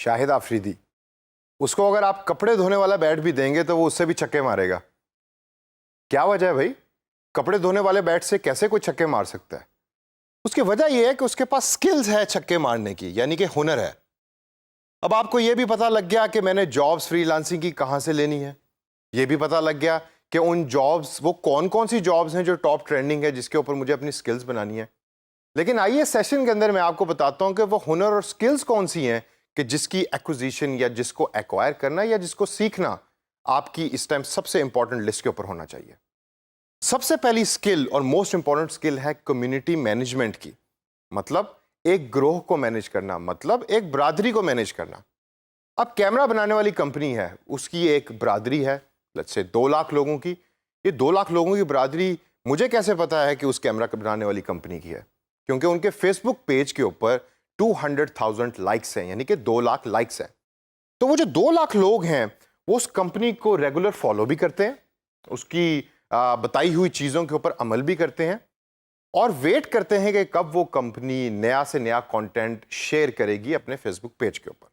شاہد آفریدی, اس کو اگر آپ کپڑے دھونے والا بیٹ بھی دیں گے تو وہ اس سے بھی چھکے مارے گا. کیا وجہ ہے بھائی؟ کپڑے دھونے والے بیٹ سے کیسے کوئی چھکے مار سکتا ہے؟ اس کی وجہ یہ ہے کہ اس کے پاس سکلز ہے چھکے مارنے کی, یعنی کہ ہنر ہے. اب آپ کو یہ بھی پتا لگ گیا کہ میں نے جابز فری لانسنگ کی کہاں سے لینی ہے. یہ بھی پتا لگ گیا کہ ان جابز, وہ کون کون سی جابز ہیں جو ٹاپ ٹرینڈنگ ہے جس کے اوپر مجھے اپنی سکلز بنانی ہے. لیکن آئیے سیشن کے اندر میں آپ کو بتاتا ہوں کہ وہ ہنر اور سکلز کون سی ہیں کہ جس کی ایکوزیشن یا جس کو ایکوائر کرنا یا جس کو سیکھنا آپ کی اس ٹائم سب سے امپورٹنٹ لسٹ کے اوپر ہونا چاہیے. سب سے پہلی سکل اور موسٹ امپورٹنٹ سکل ہے کمیونٹی مینجمنٹ کی. مطلب ایک گروہ کو مینج کرنا, مطلب ایک برادری کو مینج کرنا. اب کیمرہ بنانے والی کمپنی ہے, اس کی ایک برادری ہے لیٹس سے 2 لاکھ لوگوں کی. یہ 2 لاکھ لوگوں کی برادری مجھے کیسے پتا ہے کہ اس کیمرہ بنانے والی کمپنی کی ہے؟ کیونکہ ان کے فیس بک پیج کے اوپر 200,000 لائکس ہیں, یعنی کہ 2 لاکھ لائکس ہیں. تو وہ جو 2 لاکھ لوگ ہیں وہ اس کمپنی کو ریگولر فالو بھی کرتے ہیں, اس کی بتائی ہوئی چیزوں کے اوپر عمل بھی کرتے ہیں, اور ویٹ کرتے ہیں کہ کب وہ کمپنی نیا سے نیا کانٹینٹ شیئر کرے گی اپنے فیس بک پیج کے اوپر.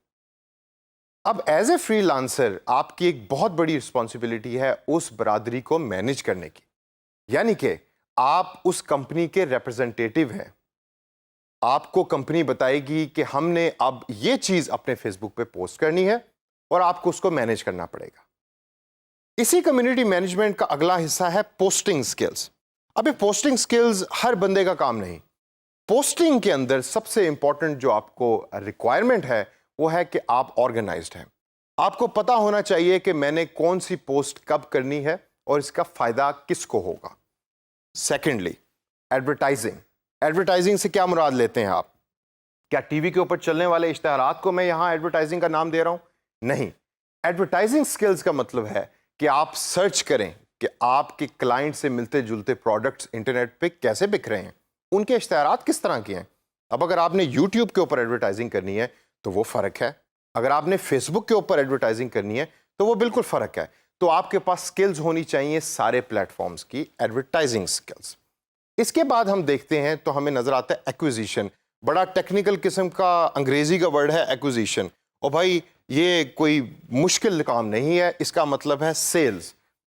اب ایز اے فری لانسر آپ کی ایک بہت بڑی رسپانسبلٹی ہے اس برادری کو مینج کرنے کی, یعنی کہ آپ اس کمپنی کے ریپرزنٹیٹیو ہیں. آپ کو کمپنی بتائے گی کہ ہم نے اب یہ چیز اپنے فیس بک پہ پوسٹ کرنی ہے اور آپ کو اس کو مینج کرنا پڑے گا. اسی کمیونٹی مینجمنٹ کا اگلا حصہ ہے پوسٹنگ سکلز. اب یہ پوسٹنگ سکلز ہر بندے کا کام نہیں. پوسٹنگ کے اندر سب سے امپورٹنٹ جو آپ کو ریکوائرمنٹ ہے وہ ہے کہ آپ آرگنائزڈ ہیں. آپ کو پتا ہونا چاہیے کہ میں نے کون سی پوسٹ کب کرنی ہے اور اس کا فائدہ کس کو ہوگا. Secondly, advertising. ایڈورٹائزنگ سے کیا مراد لیتے ہیں آپ؟ کیا ٹی وی کے اوپر چلنے والے اشتہارات کو میں یہاں ایڈورٹائزنگ کا نام دے رہا ہوں؟ نہیں. ایڈورٹائزنگ سکلز کا مطلب ہے کہ آپ سرچ کریں کہ آپ کے کلائنٹ سے ملتے جلتے پروڈکٹس انٹرنیٹ پہ کیسے بک رہے ہیں, ان کے اشتہارات کس طرح کے ہیں. اب اگر آپ نے یوٹیوب کے اوپر ایڈورٹائزنگ کرنی ہے تو وہ فرق ہے, اگر آپ نے فیس بک کے اوپر ایڈورٹائزنگ کرنی ہے تو وہ بالکل فرق ہے. تو آپ کے پاس سکلز ہونی چاہیے سارے پلیٹ فارمز کی ایڈورٹائزنگ سکلز. اس کے بعد ہم دیکھتے ہیں تو ہمیں نظر آتا ہے ایکوزیشن. بڑا ٹیکنیکل قسم کا انگریزی کا ورڈ ہے ایکوزیشن, اور بھائی یہ کوئی مشکل کام نہیں ہے. اس کا مطلب ہے سیلز.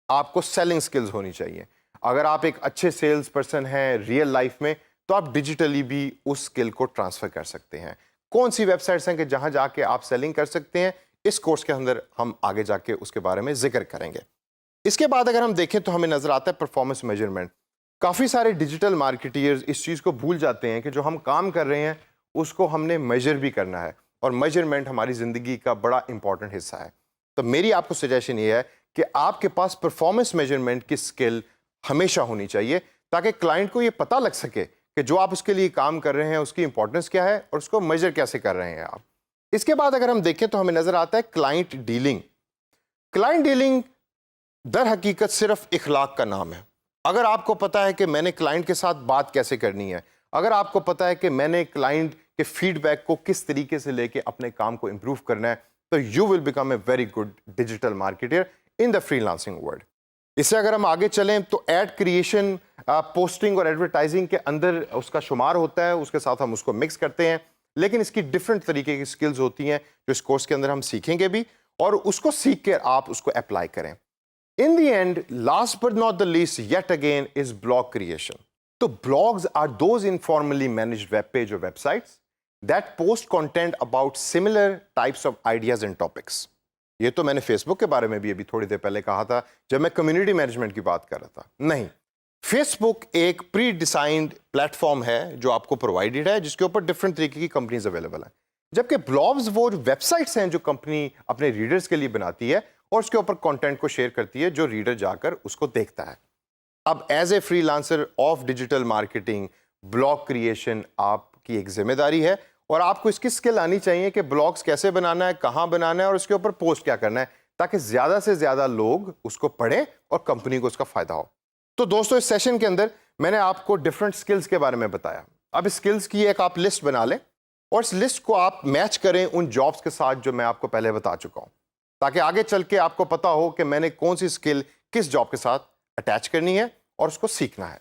آپ کو سیلنگ سکلز ہونی چاہیے. اگر آپ ایک اچھے سیلز پرسن ہیں ریئل لائف میں تو آپ ڈیجیٹلی بھی اس سکل کو ٹرانسفر کر سکتے ہیں. کون سی ویب سائٹس ہیں کہ جہاں جا کے آپ سیلنگ کر سکتے ہیں, اس کورس کے اندر ہم آگے جا کے اس کے بارے میں ذکر کریں گے. اس کے بعد اگر ہم دیکھیں تو ہمیں نظر آتا ہے پرفارمنس میجرمنٹ. کافی سارے ڈیجیٹل مارکیٹرز اس چیز کو بھول جاتے ہیں کہ جو ہم کام کر رہے ہیں اس کو ہم نے میجر بھی کرنا ہے, اور میجرمنٹ ہماری زندگی کا بڑا امپورٹنٹ حصہ ہے. تو میری آپ کو سجیشن یہ ہے کہ آپ کے پاس پرفارمنس میجرمنٹ کی سکل ہمیشہ ہونی چاہیے تاکہ کلائنٹ کو یہ پتہ لگ سکے کہ جو آپ اس کے لیے کام کر رہے ہیں اس کی امپورٹنس کیا ہے اور اس کو میجر کیسے کر رہے ہیں آپ. اس کے بعد اگر ہم دیکھیں تو ہمیں نظر آتا ہے کلائنٹ ڈیلنگ. کلائنٹ ڈیلنگ در حقیقت صرف اخلاق کا نام ہے. اگر آپ کو پتا ہے کہ میں نے کلائنٹ کے ساتھ بات کیسے کرنی ہے, اگر آپ کو پتا ہے کہ میں نے کلائنٹ کے فیڈ بیک کو کس طریقے سے لے کے اپنے کام کو امپروو کرنا ہے, تو you will become a very good digital marketer in the freelancing world. اس سے اگر ہم آگے چلیں تو ایڈ کریشن پوسٹنگ اور ایڈورٹائزنگ کے اندر اس کا شمار ہوتا ہے, اس کے ساتھ ہم اس کو مکس کرتے ہیں, لیکن اس کی ڈفرینٹ طریقے کی سکلز ہوتی ہیں جو اس کورس کے اندر ہم سیکھیں گے بھی, اور اس کو سیکھ کے آپ اس کو اپلائی کریں. In the end, last but not the least, yet again, is blog creation. So blogs are those informally managed web page or websites that post content about similar types of ideas and topics. یہ تو میں نے face بک کے بارے میں بھی ابھی تھوڑی دیر پہلے کہا تھا جب میں کمیونٹی مینجمنٹ کی بات کر رہا تھا. نہیں, فیس بک ایک پری ڈیزائنڈ پلیٹ فارم ہے جو آپ کو پرووائڈیڈ ہے جس کے اوپر ڈفرینٹ طریقے کی کمپنیز اویلیبل ہیں, جبکہ بلاگز وہ ویب سائٹس ہیں جو کمپنی اپنے ریڈرز کے لیے بناتی ہے اور اس کے اوپر کانٹینٹ کو شیئر کرتی ہے جو ریڈر جا کر اس کو دیکھتا ہے. اب as a free lancer of digital marketing blog creation آپ کی ایک ذمہ داری ہے, اور آپ کو اس کی سکل آنی چاہیے کہ بلاگز کیسے بنانا ہے, کہاں بنانا ہے اور اس کے اوپر پوسٹ کیا کرنا ہے تاکہ زیادہ سے زیادہ لوگ اس کو پڑھیں اور کمپنی کو اس کا فائدہ ہو. تو دوستو اس سیشن کے اندر میں نے آپ کو ڈفرینٹ سکلز کے بارے میں بتایا. اب اس سکلز کی ایک آپ لسٹ بنا لیں اور اس لسٹ کو آپ میچ کریں ان جابس کے ساتھ جو میں آپ کو پہلے بتا چکا ہوں, تاکہ آگے چل کے آپ کو پتا ہو کہ میں نے کون سی سکل کس جاب کے ساتھ اٹیچ کرنی ہے اور اس کو سیکھنا ہے.